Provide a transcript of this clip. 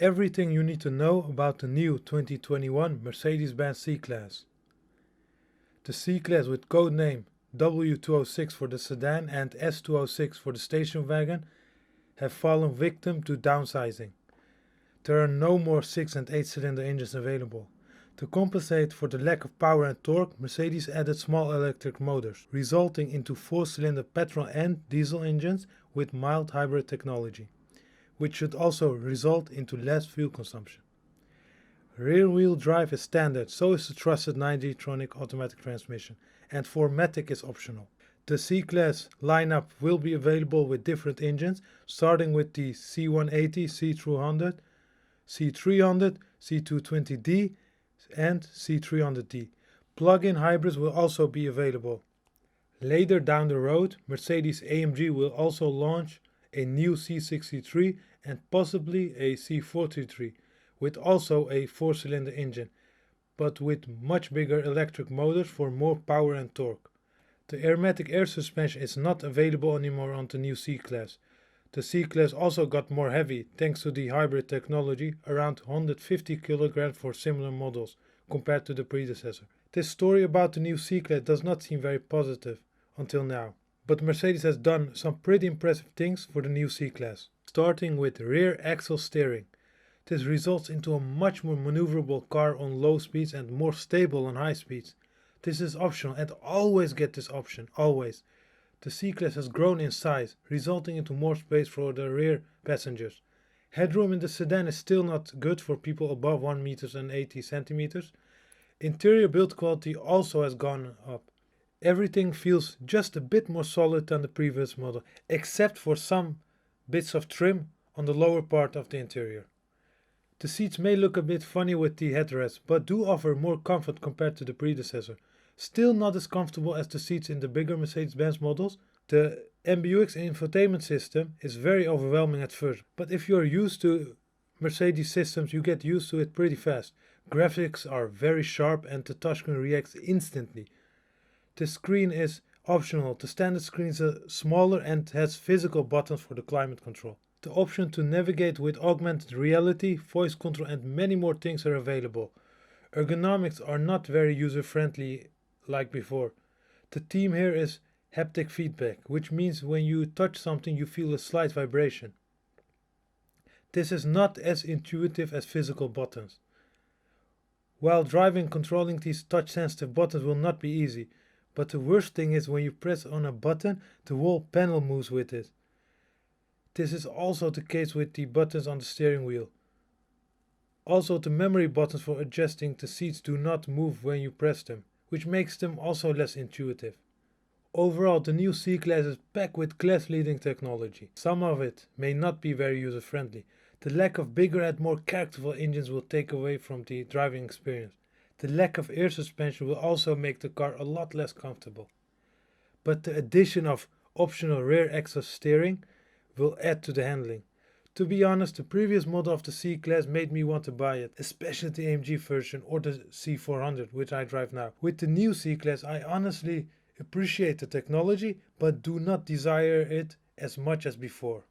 Everything you need to know about the new 2021 Mercedes-Benz C-Class. The C-Class, with codename W206 for the sedan and S206 for the station wagon, have fallen victim to downsizing. There are no more 6 and 8 cylinder engines available. To compensate for the lack of power and torque, Mercedes added small electric motors, resulting into 4-cylinder petrol and diesel engines with mild hybrid technology, which should also result into less fuel consumption. Rear-wheel drive is standard, so is the trusted 9G-tronic automatic transmission, and 4MATIC is optional. The C-Class lineup will be available with different engines, starting with the C180, C200, C300, C220D and C300D. Plug-in hybrids will also be available. Later down the road, Mercedes-AMG will also launch a new C63 and possibly a C43, with also a 4-cylinder engine, but with much bigger electric motors for more power and torque. The aromatic air suspension is not available anymore on the new C-Class. The C-Class also got more heavy thanks to the hybrid technology, around 150 kg for similar models compared to the predecessor. This story about the new C-Class does not seem very positive until now, but Mercedes has done some pretty impressive things for the new C-Class. Starting with rear axle steering. This results into a much more maneuverable car on low speeds and more stable on high speeds. This is optional, and always get this option, always. The C-Class has grown in size, resulting into more space for the rear passengers. Headroom in the sedan is still not good for people above 1.80 meters. Interior build quality also has gone up. Everything feels just a bit more solid than the previous model, except for some bits of trim on the lower part of the interior. The seats may look a bit funny with the headrest, but do offer more comfort compared to the predecessor. Still not as comfortable as the seats in the bigger Mercedes-Benz models. The MBUX Infotainment System is very overwhelming at first, but if you're used to Mercedes systems, you get used to it pretty fast. Graphics are very sharp and the touchscreen reacts instantly. The screen is optional. The standard screen is smaller and has physical buttons for the climate control. The option to navigate with augmented reality, voice control and many more things are available. Ergonomics are not very user-friendly like before. The theme here is haptic feedback, which means when you touch something you feel a slight vibration. This is not as intuitive as physical buttons. While driving, controlling these touch-sensitive buttons will not be easy, but the worst thing is when you press on a button, the whole panel moves with it. This is also the case with the buttons on the steering wheel. Also, the memory buttons for adjusting the seats do not move when you press them, which makes them also less intuitive. Overall, the new C-Class is packed with class-leading technology. Some of it may not be very user-friendly. The lack of bigger and more characterful engines will take away from the driving experience. The lack of air suspension will also make the car a lot less comfortable. But the addition of optional rear axle steering will add to the handling. To be honest, the previous model of the C-Class made me want to buy it, especially the AMG version or the C400, which I drive now. With the new C-Class, I honestly appreciate the technology, but do not desire it as much as before.